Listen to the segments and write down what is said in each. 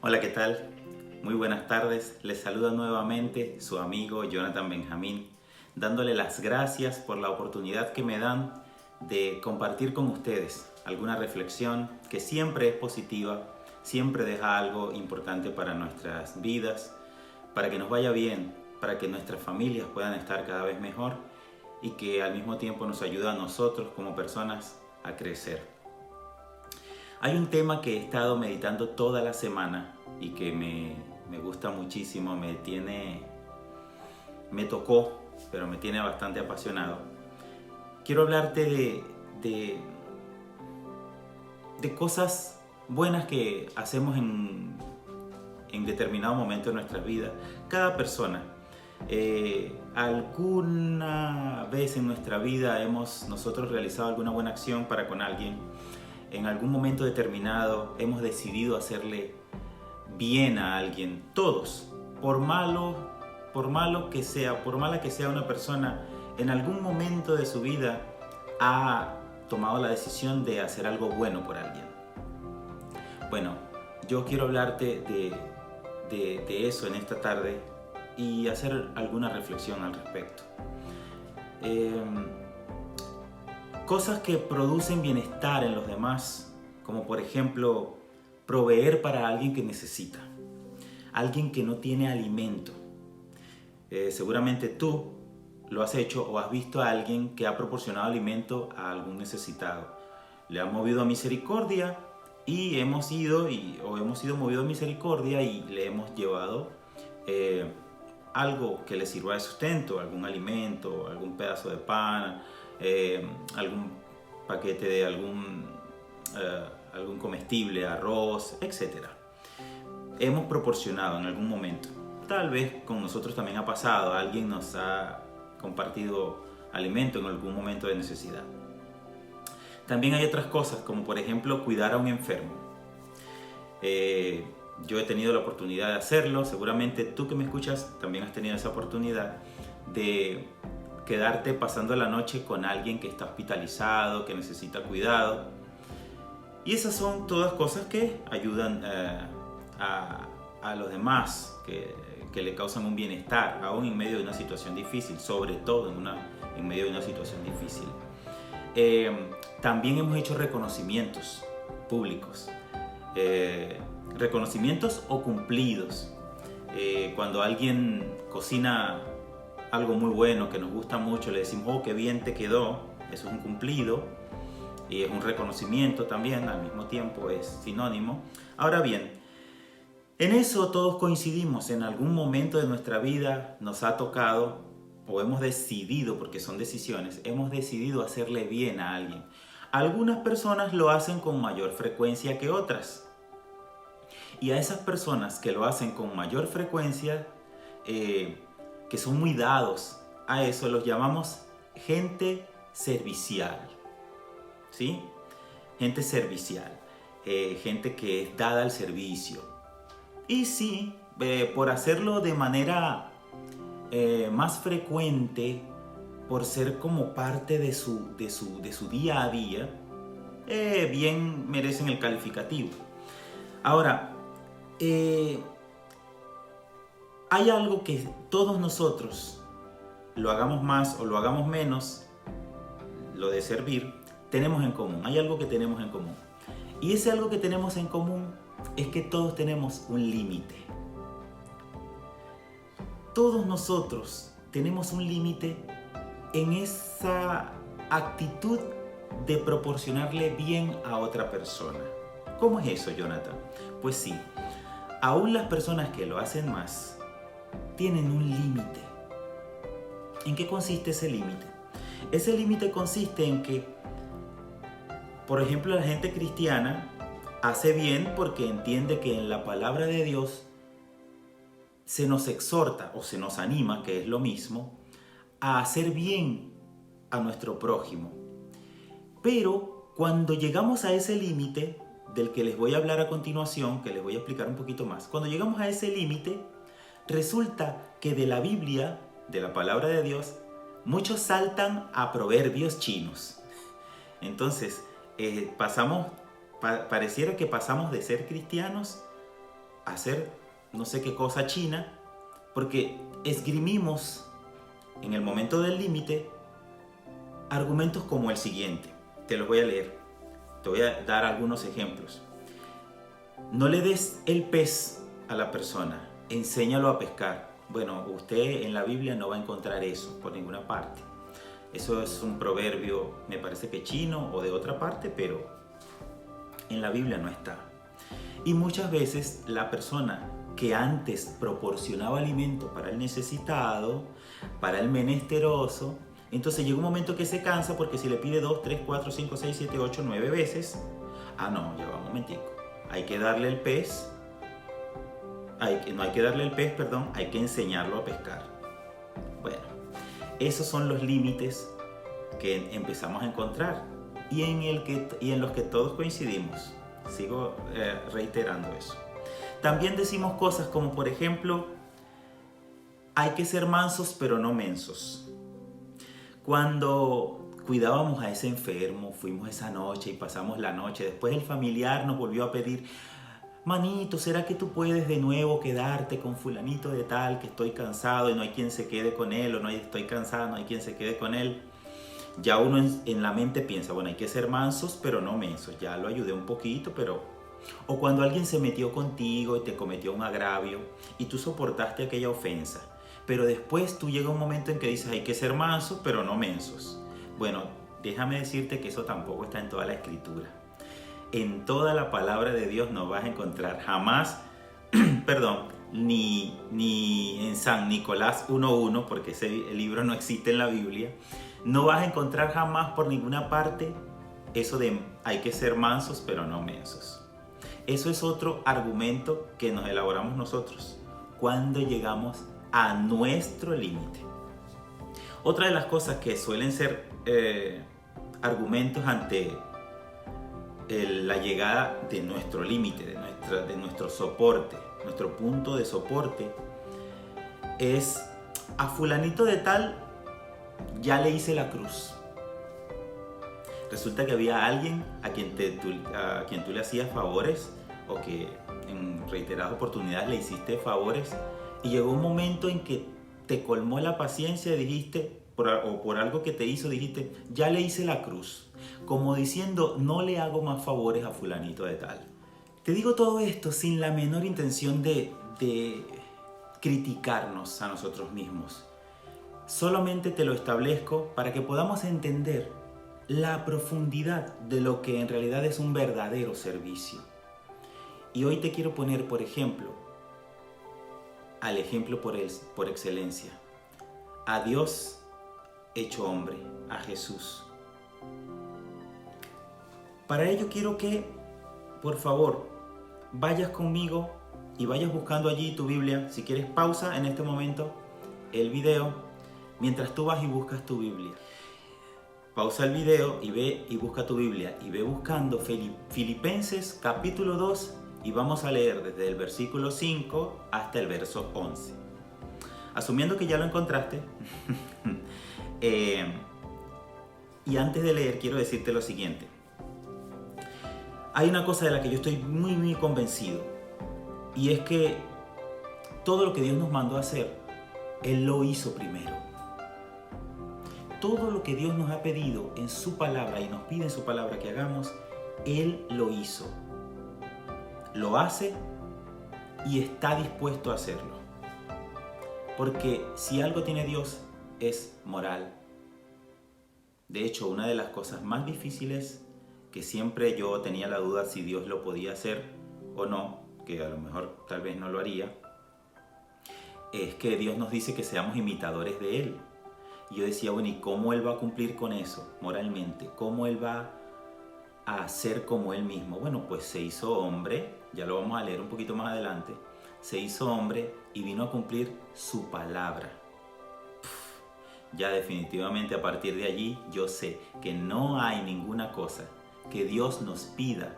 Hola, ¿qué tal? Muy buenas tardes. Les saluda nuevamente su amigo Jonathan Benjamín, dándole las gracias por la oportunidad que me dan de compartir con ustedes alguna reflexión que siempre es positiva, siempre deja algo importante para nuestras vidas, para que nos vaya bien, para que nuestras familias puedan estar cada vez mejor y que al mismo tiempo nos ayuda a nosotros como personas a crecer. Hay un tema que he estado meditando toda la semana y que me gusta muchísimo, me tocó, pero me tiene bastante apasionado. Quiero hablarte de cosas buenas que hacemos en determinado momento de nuestras vidas. Cada persona, alguna vez en nuestra vida hemos nosotros realizado alguna buena acción para con alguien. En algún momento determinado hemos decidido hacerle bien a alguien. Todos, por malo que sea, por mala que sea una persona, en algún momento de su vida ha tomado la decisión de hacer algo bueno por alguien. Bueno, yo quiero hablarte de eso en esta tarde y hacer alguna reflexión al respecto. Cosas que producen bienestar en los demás, como por ejemplo proveer para alguien que necesita, alguien que no tiene alimento. Seguramente tú lo has hecho o has visto a alguien que ha proporcionado alimento a algún necesitado. Le ha movido a misericordia y hemos sido movidos a misericordia y le hemos llevado algo que le sirva de sustento, algún alimento, algún pedazo de pan, algún paquete de algún comestible, arroz, etc. Hemos proporcionado en algún momento. Tal vez con nosotros también ha pasado, alguien nos ha compartido alimento en algún momento de necesidad. También hay otras cosas, como por ejemplo cuidar a un enfermo. Yo he tenido la oportunidad de hacerlo, seguramente tú que me escuchas también has tenido esa oportunidad de quedarte pasando la noche con alguien que está hospitalizado, que necesita cuidado. Y esas son todas cosas que ayudan a los demás, que le causan un bienestar, aún en medio de una situación difícil, sobre todo en medio de una situación difícil. También hemos hecho reconocimientos públicos, reconocimientos o cumplidos. Cuando alguien cocina algo muy bueno que nos gusta mucho, le decimos, oh, qué bien te quedó. Eso es un cumplido y es un reconocimiento también, al mismo tiempo es sinónimo. Ahora bien, en eso todos coincidimos. En algún momento de nuestra vida nos ha tocado o hemos decidido, porque son decisiones, hemos decidido hacerle bien a alguien. Algunas personas lo hacen con mayor frecuencia que otras. Y a esas personas que lo hacen con mayor frecuencia, que son muy dados a eso, los llamamos gente servicial, ¿sí? Gente servicial, gente que es dada al servicio. Y sí, por hacerlo de manera más frecuente, por ser como parte de su día a día, bien merecen el calificativo. Ahora, hay algo que todos nosotros, lo hagamos más o lo hagamos menos, lo de servir, tenemos en común. Hay algo que tenemos en común. Y ese algo que tenemos en común es que todos tenemos un límite. Todos nosotros tenemos un límite en esa actitud de proporcionarle bien a otra persona. ¿Cómo es eso, Jonathan? Pues sí, aún las personas que lo hacen más tienen un límite. ¿En qué consiste ese límite? Ese límite consiste en que, por ejemplo, la gente cristiana hace bien porque entiende que en la palabra de Dios se nos exhorta o se nos anima, que es lo mismo, a hacer bien a nuestro prójimo. Pero cuando llegamos a ese límite, del que les voy a hablar a continuación, que les voy a explicar un poquito más, cuando llegamos a ese límite, resulta que de la Biblia, de la palabra de Dios, muchos saltan a proverbios chinos. Entonces, pareciera que pasamos de ser cristianos hacer no sé qué cosa china, porque esgrimimos en el momento del límite argumentos como el siguiente. Te los voy a leer. Te voy a dar algunos ejemplos. No le des el pez a la persona, enséñalo a pescar. Bueno, usted en la Biblia no va a encontrar eso por ninguna parte. Eso es un proverbio, me parece que chino o de otra parte, pero en la Biblia no está. Y muchas veces la persona que antes proporcionaba alimento para el necesitado, para el menesteroso, entonces llega un momento que se cansa porque si le pide 2, 3, 4, 5, 6, 7, 8, 9 veces, no, ya va un momentico, hay que darle el pez, no hay que darle el pez, perdón, hay que enseñarlo a pescar. Bueno, esos son los límites que empezamos a encontrar y en los que todos coincidimos. Sigo reiterando eso. También decimos cosas como, por ejemplo, hay que ser mansos pero no mensos. Cuando cuidábamos a ese enfermo, fuimos esa noche y pasamos la noche, después el familiar nos volvió a pedir, manito, ¿será que tú puedes de nuevo quedarte con fulanito de tal, que estoy cansado y no hay quien se quede con él, o no estoy cansado, no hay quien se quede con él? Ya uno en la mente piensa, bueno, hay que ser mansos pero no mensos, ya lo ayudé un poquito, pero... O cuando alguien se metió contigo y te cometió un agravio y tú soportaste aquella ofensa, pero después tú llega un momento en que dices, hay que ser mansos pero no mensos. Bueno, déjame decirte que eso tampoco está en toda la escritura. En toda la palabra de Dios no vas a encontrar jamás, ni en San Nicolás 1.1, porque ese libro no existe en la Biblia, no vas a encontrar jamás por ninguna parte eso de hay que ser mansos pero no mensos. Eso es otro argumento que nos elaboramos nosotros cuando llegamos a nuestro límite. Otra de las cosas que suelen ser argumentos ante la llegada de nuestro límite, de nuestro soporte, nuestro punto de soporte, es a fulanito de tal ya le hice la cruz. Resulta que había alguien a quien tú le hacías favores o que en reiteradas oportunidades le hiciste favores y llegó un momento en que te colmó la paciencia y dijiste, por algo que te hizo, dijiste, ya le hice la cruz. Como diciendo, no le hago más favores a fulanito de tal. Te digo todo esto sin la menor intención de criticarnos a nosotros mismos. Solamente te lo establezco para que podamos entender la profundidad de lo que en realidad es un verdadero servicio. Y hoy te quiero poner, por ejemplo, al ejemplo por excelencia, a Dios hecho hombre, a Jesús. Para ello quiero que, por favor, vayas conmigo y vayas buscando allí tu Biblia. Si quieres, pausa en este momento el video mientras tú vas y buscas tu Biblia. Pausa el video y ve y busca tu Biblia y ve buscando Filipenses capítulo 2 y vamos a leer desde el versículo 5 hasta el verso 11. Asumiendo que ya lo encontraste, y antes de leer quiero decirte lo siguiente. Hay una cosa de la que yo estoy muy convencido y es que todo lo que Dios nos mandó a hacer, Él lo hizo primero. Todo lo que Dios nos ha pedido en su palabra y nos pide en su palabra que hagamos, Él lo hizo. Lo hace y está dispuesto a hacerlo. Porque si algo tiene Dios es moral. De hecho, una de las cosas más difíciles que siempre yo tenía la duda si Dios lo podía hacer o no, que a lo mejor tal vez no lo haría, es que Dios nos dice que seamos imitadores de Él. Y yo decía, bueno, ¿y cómo Él va a cumplir con eso moralmente? ¿Cómo Él va a ser como Él mismo? Bueno, pues se hizo hombre, ya lo vamos a leer un poquito más adelante, se hizo hombre y vino a cumplir su palabra. Ya definitivamente a partir de allí yo sé que no hay ninguna cosa que Dios nos pida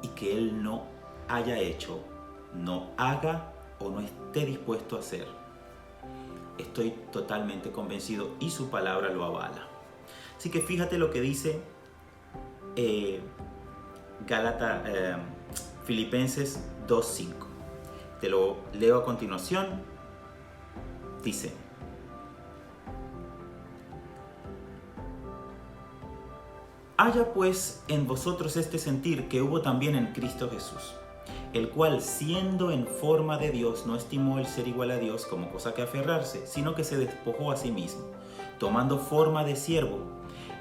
y que Él no haya hecho, no haga o no esté dispuesto a hacer. Estoy totalmente convencido y su palabra lo avala. Así que fíjate lo que dice Filipenses 2.5. Te lo leo a continuación. Dice: haya pues en vosotros este sentir que hubo también en Cristo Jesús, el cual, siendo en forma de Dios, no estimó el ser igual a Dios como cosa que aferrarse, sino que se despojó a sí mismo, tomando forma de siervo,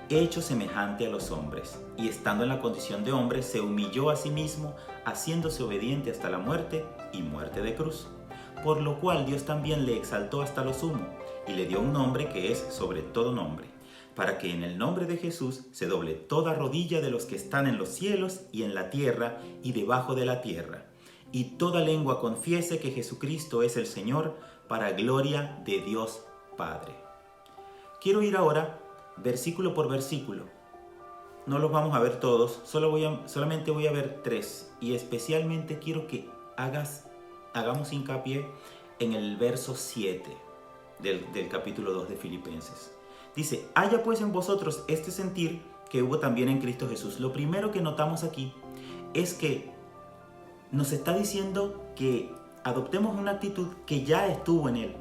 hecho semejante a los hombres, y estando en la condición de hombre, se humilló a sí mismo, haciéndose obediente hasta la muerte y muerte de cruz. Por lo cual Dios también le exaltó hasta lo sumo, y le dio un nombre que es sobre todo nombre, para que en el nombre de Jesús se doble toda rodilla de los que están en los cielos y en la tierra y debajo de la tierra, y toda lengua confiese que Jesucristo es el Señor, para gloria de Dios Padre. Quiero ir ahora versículo por versículo. No los vamos a ver todos, solamente voy a ver 3, y especialmente quiero que hagamos hincapié en el verso 7 del capítulo 2 de Filipenses. Dice: haya pues en vosotros este sentir que hubo también en Cristo Jesús. Lo primero que notamos aquí es que nos está diciendo que adoptemos una actitud que ya estuvo en Él.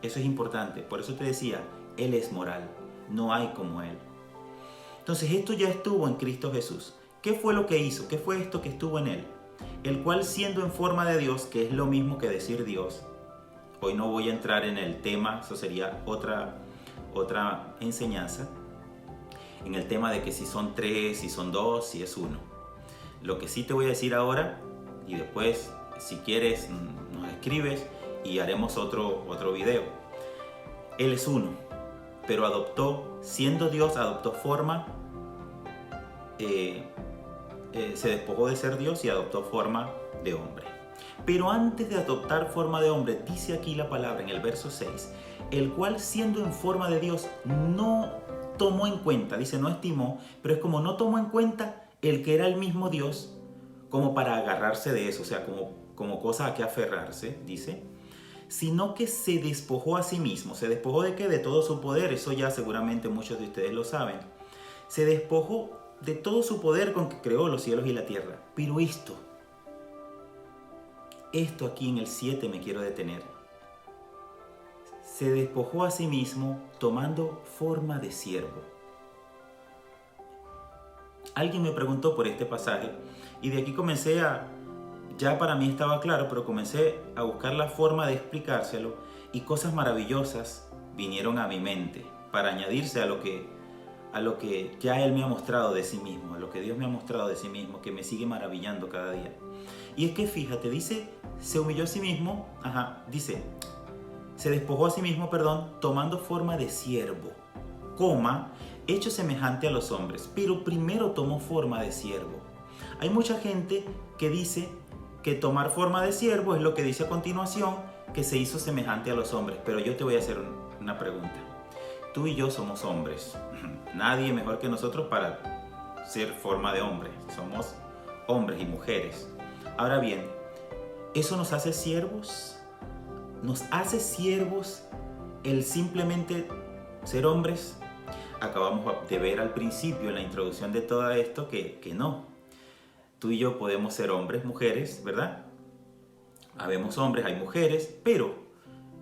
Eso es importante. Por eso te decía, Él es moral. No hay como Él. Entonces esto ya estuvo en Cristo Jesús. ¿Qué fue lo que hizo? ¿Qué fue esto que estuvo en Él? El cual, siendo en forma de Dios, que es lo mismo que decir Dios. Hoy no voy a entrar en el tema, eso sería otra enseñanza, en el tema de que si son 3, si son 2, si es 1. Lo que sí te voy a decir ahora, y después si quieres nos escribes y haremos otro video. Él es 1, pero adoptó, siendo Dios, adoptó forma, se despojó de ser Dios y adoptó forma de hombre. Pero antes de adoptar forma de hombre, dice aquí la palabra en el verso 6, el cual, siendo en forma de Dios, no tomó en cuenta, dice no estimó, pero es como no tomó en cuenta el que era el mismo Dios, como para agarrarse de eso, o sea, como cosa a que aferrarse, dice, sino que se despojó a sí mismo. ¿Se despojó de qué? De todo su poder. Eso ya seguramente muchos de ustedes lo saben. Se despojó de todo su poder con que creó los cielos y la tierra. Pero esto aquí en el 7 me quiero detener. Se despojó a sí mismo tomando forma de siervo. Alguien me preguntó por este pasaje y de aquí ya para mí estaba claro, pero comencé a buscar la forma de explicárselo y cosas maravillosas vinieron a mi mente para añadirse a lo que ya Él me ha mostrado de sí mismo, a lo que Dios me ha mostrado de sí mismo, que me sigue maravillando cada día. Y es que fíjate, dice, se humilló a sí mismo, se despojó a sí mismo, tomando forma de siervo, hecho semejante a los hombres, pero primero tomó forma de siervo. Hay mucha gente que dice que tomar forma de siervo es lo que dice a continuación, que se hizo semejante a los hombres. Pero yo te voy a hacer una pregunta. Tú y yo somos hombres. Nadie mejor que nosotros para ser forma de hombre. Somos hombres y mujeres. Ahora bien, ¿eso nos hace siervos? ¿Nos hace siervos el simplemente ser hombres? Acabamos de ver al principio, en la introducción de todo esto, que no. Tú y yo podemos ser hombres, mujeres, ¿verdad? Habemos hombres, hay mujeres, pero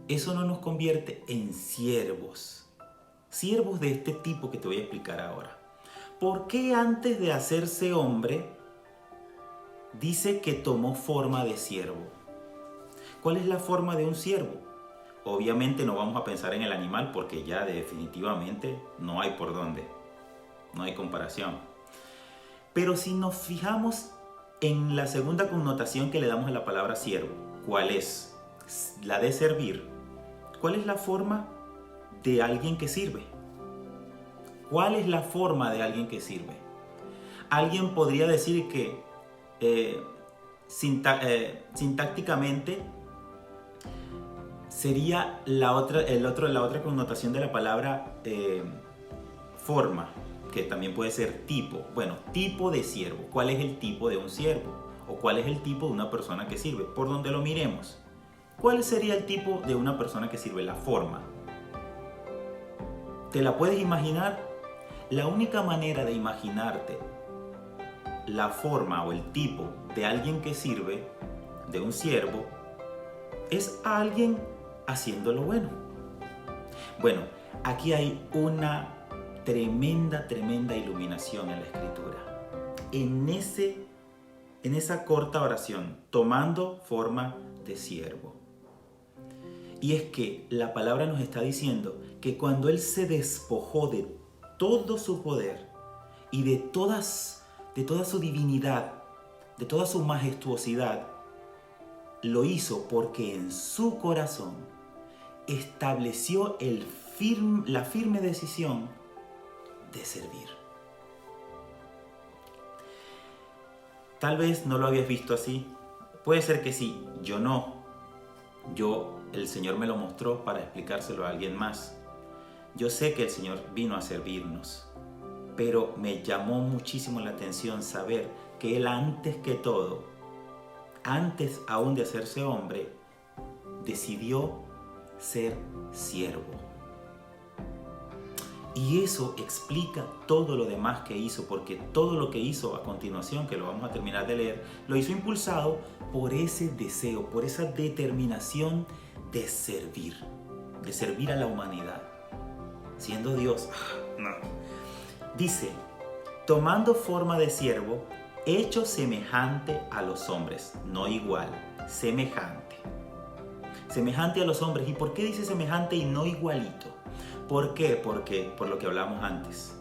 eso no nos convierte en siervos. Siervos de este tipo que te voy a explicar ahora. ¿Por qué antes de hacerse hombre dice que tomó forma de siervo? ¿Cuál es la forma de un siervo? Obviamente no vamos a pensar en el animal porque ya definitivamente no hay por dónde. No hay comparación. Pero si nos fijamos en la segunda connotación que le damos a la palabra siervo, ¿cuál es? La de servir. ¿Cuál es la forma de alguien que sirve? ¿Cuál es la forma de alguien que sirve? Alguien podría decir que sintácticamente sería la otra connotación de la palabra forma, que también puede ser tipo. Bueno, tipo de siervo. ¿Cuál es el tipo de un siervo? ¿O cuál es el tipo de una persona que sirve? Por donde lo miremos. ¿Cuál sería el tipo de una persona que sirve? La forma. ¿Te la puedes imaginar? La única manera de imaginarte la forma o el tipo de alguien que sirve, de un siervo, es a alguien haciendo lo bueno. Bueno, aquí hay una tremenda iluminación en la Escritura. En esa corta oración, tomando forma de siervo. Y es que la palabra nos está diciendo que cuando Él se despojó de todo su poder y de toda su divinidad, de toda su majestuosidad, lo hizo porque en su corazón estableció la firme decisión de servir. Tal vez no lo habías visto así. Puede ser que sí, yo no. El Señor me lo mostró para explicárselo a alguien más. Yo sé que el Señor vino a servirnos, pero me llamó muchísimo la atención saber que Él antes que todo, antes aún de hacerse hombre, decidió ser siervo. Y eso explica todo lo demás que hizo, porque todo lo que hizo a continuación, que lo vamos a terminar de leer, lo hizo impulsado por ese deseo, por esa determinación de servir a la humanidad. Siendo Dios, no. Dice, tomando forma de siervo, hecho semejante a los hombres, no igual, semejante. Semejante a los hombres. ¿Y por qué dice semejante y no igualito? ¿Por qué? Porque, por lo que hablamos antes,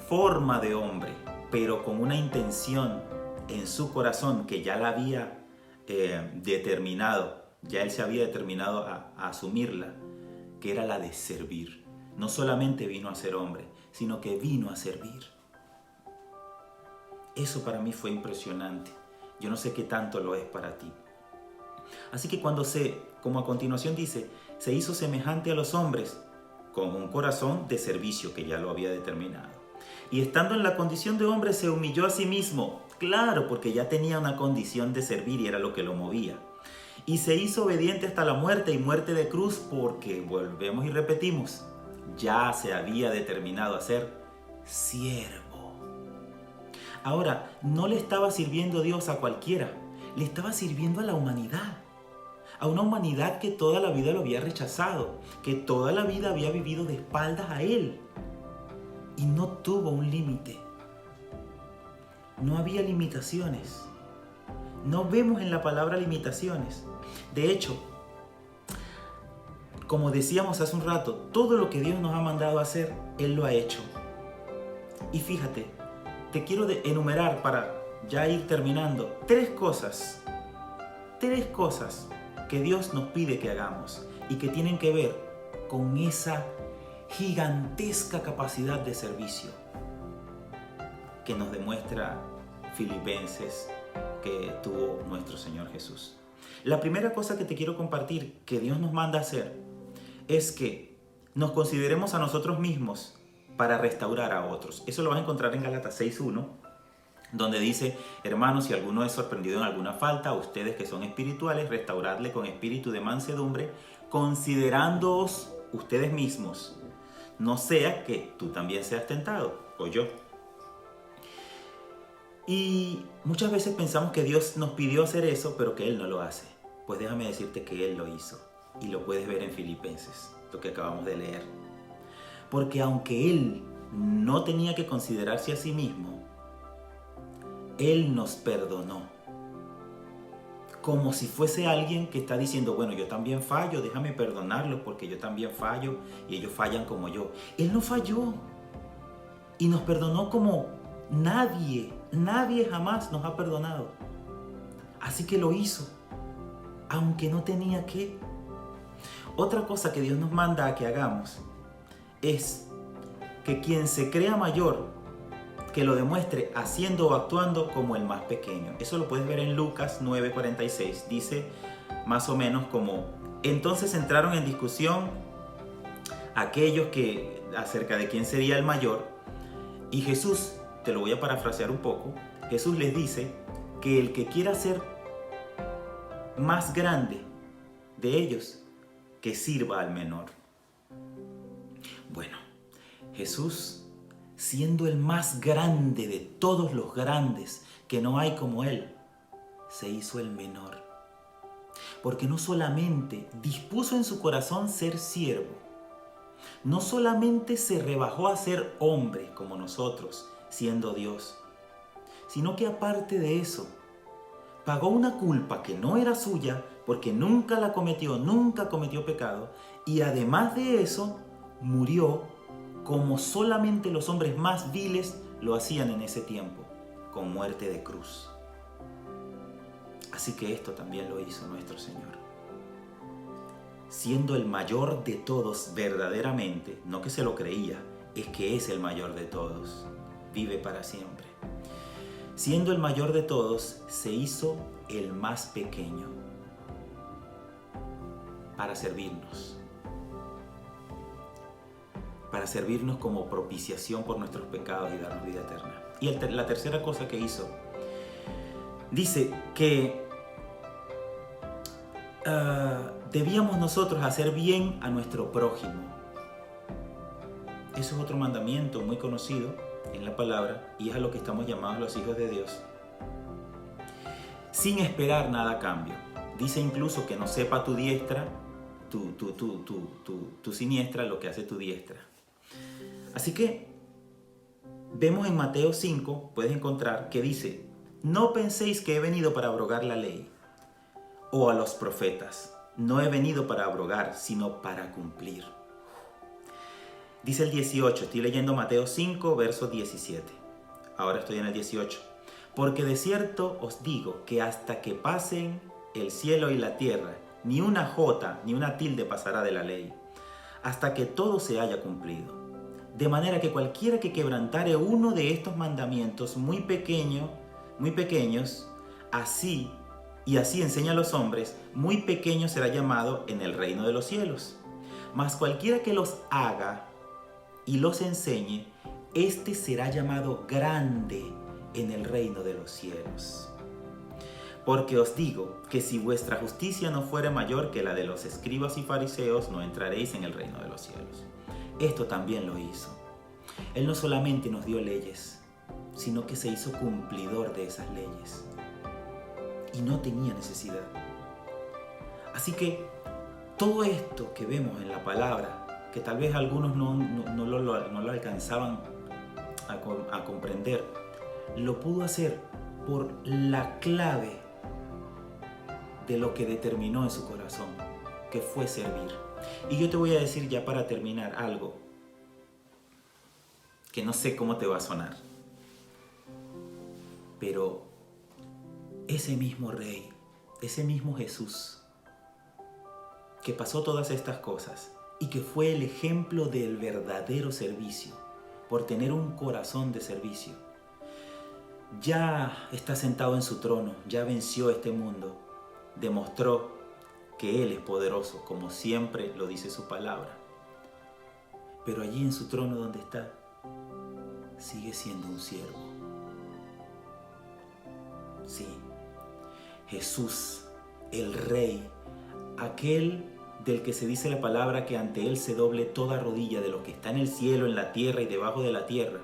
forma de hombre, pero con una intención en su corazón que ya la había determinado, ya Él se había determinado a asumirla, que era la de servir. No solamente vino a ser hombre, sino que vino a servir. Eso para mí fue impresionante. Yo no sé qué tanto lo es para ti. Así que como a continuación dice, se hizo semejante a los hombres, con un corazón de servicio que ya lo había determinado. Y estando en la condición de hombre se humilló a sí mismo, claro, porque ya tenía una condición de servir y era lo que lo movía. Y se hizo obediente hasta la muerte y muerte de cruz, porque, volvemos y repetimos, ya se había determinado a ser siervo. Ahora, no le estaba sirviendo Dios a cualquiera, le estaba sirviendo a la humanidad. A una humanidad que toda la vida lo había rechazado, que toda la vida había vivido de espaldas a Él. Y no tuvo un límite. No había limitaciones. No vemos en la palabra limitaciones. De hecho, como decíamos hace un rato, todo lo que Dios nos ha mandado a hacer, Él lo ha hecho. Y fíjate, te quiero enumerar para ya ir terminando tres cosas que Dios nos pide que hagamos y que tienen que ver con esa gigantesca capacidad de servicio que nos demuestra Filipenses que tuvo nuestro Señor Jesús. La primera cosa que te quiero compartir que Dios nos manda a hacer es que nos consideremos a nosotros mismos para restaurar a otros. Eso lo vas a encontrar en Gálatas 6:1, donde dice, hermanos, si alguno es sorprendido en alguna falta, ustedes que son espirituales, restauradle con espíritu de mansedumbre, considerándoos ustedes mismos, no sea que tú también seas tentado, o yo. Y muchas veces pensamos que Dios nos pidió hacer eso, pero que Él no lo hace. Pues déjame decirte que Él lo hizo, y lo puedes ver en Filipenses, lo que acabamos de leer. Porque aunque Él no tenía que considerarse a sí mismo, Él nos perdonó. Como si fuese alguien que está diciendo, bueno, yo también fallo, déjame perdonarlos porque yo también fallo y ellos fallan como yo. Él no falló y nos perdonó como nadie jamás nos ha perdonado. Así que lo hizo, aunque no tenía que. Otra cosa que Dios nos manda a que hagamos es que quien se crea mayor, que lo demuestre haciendo o actuando como el más pequeño. Eso lo puedes ver en Lucas 9:46. Dice más o menos como, entonces entraron en discusión aquellos que acerca de quién sería el mayor. Y Jesús, te lo voy a parafrasear un poco, Jesús les dice que el que quiera ser más grande de ellos, que sirva al menor. Bueno, Jesús, siendo el más grande de todos los grandes, que no hay como Él, se hizo el menor. Porque no solamente dispuso en su corazón ser siervo, no solamente se rebajó a ser hombre como nosotros, siendo Dios, sino que aparte de eso, pagó una culpa que no era suya porque nunca la cometió, nunca cometió pecado, y además de eso, murió como solamente los hombres más viles lo hacían en ese tiempo, con muerte de cruz. Así que esto también lo hizo nuestro Señor. Siendo el mayor de todos verdaderamente, no que se lo creía, es que es el mayor de todos, vive para siempre. Siendo el mayor de todos, se hizo el más pequeño para servirnos como propiciación por nuestros pecados y darnos vida eterna. Y la tercera cosa que hizo, dice que debíamos nosotros hacer bien a nuestro prójimo. Eso es otro mandamiento muy conocido en la palabra y es a lo que estamos llamados los hijos de Dios. Sin esperar nada a cambio. Dice incluso que no sepa tu diestra, tu siniestra, lo que hace tu diestra. Así que vemos en Mateo 5, puedes encontrar que dice: no penséis que he venido para abrogar la ley o a los profetas. No he venido para abrogar, sino para cumplir. Dice el 18, estoy leyendo Mateo 5, verso 17. Ahora estoy en el 18. Porque de cierto os digo que hasta que pasen el cielo y la tierra, ni una jota ni una tilde pasará de la ley, hasta que todo se haya cumplido. De manera que cualquiera que quebrantare uno de estos mandamientos muy pequeños, así enseña a los hombres, muy pequeño será llamado en el reino de los cielos. Mas cualquiera que los haga y los enseñe, este será llamado grande en el reino de los cielos. Porque os digo que si vuestra justicia no fuere mayor que la de los escribas y fariseos, no entraréis en el reino de los cielos. Esto también lo hizo. Él no solamente nos dio leyes, sino que se hizo cumplidor de esas leyes. Y no tenía necesidad. Así que todo esto que vemos en la palabra, que tal vez algunos no lo alcanzaban a comprender, lo pudo hacer por la clave de lo que determinó en su corazón, que fue servir. Y yo te voy a decir ya para terminar algo que no sé cómo te va a sonar, pero ese mismo Rey, ese mismo Jesús, que pasó todas estas cosas y que fue el ejemplo del verdadero servicio, por tener un corazón de servicio, ya está sentado en su trono, ya venció este mundo, demostró que Él es poderoso, como siempre lo dice su palabra. Pero allí en su trono donde está, sigue siendo un siervo. Sí, Jesús, el Rey, aquel del que se dice la palabra que ante Él se doble toda rodilla de lo que está en el cielo, en la tierra y debajo de la tierra,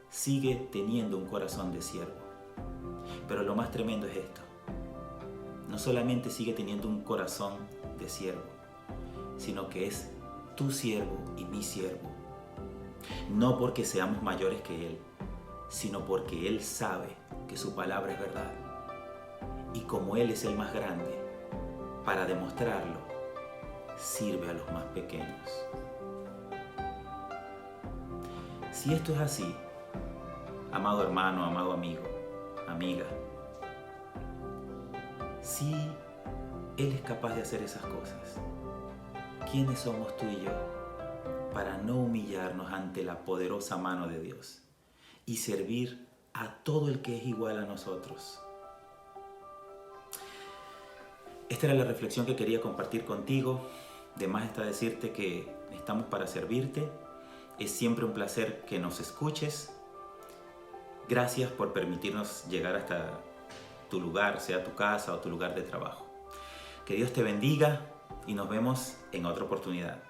sigue teniendo un corazón de siervo. Pero lo más tremendo es esto. No solamente sigue teniendo un corazón de siervo, sino que es tu siervo y mi siervo. No porque seamos mayores que Él, sino porque Él sabe que su palabra es verdad. Y como Él es el más grande, para demostrarlo, sirve a los más pequeños. Si esto es así, amado hermano, amado amigo, amiga, si Él es capaz de hacer esas cosas, ¿quiénes somos tú y yo para no humillarnos ante la poderosa mano de Dios y servir a todo el que es igual a nosotros? Esta era la reflexión que quería compartir contigo. De más está decirte que estamos para servirte. Es siempre un placer que nos escuches. Gracias por permitirnos llegar hasta tu lugar, sea tu casa o tu lugar de trabajo. Que Dios te bendiga y nos vemos en otra oportunidad.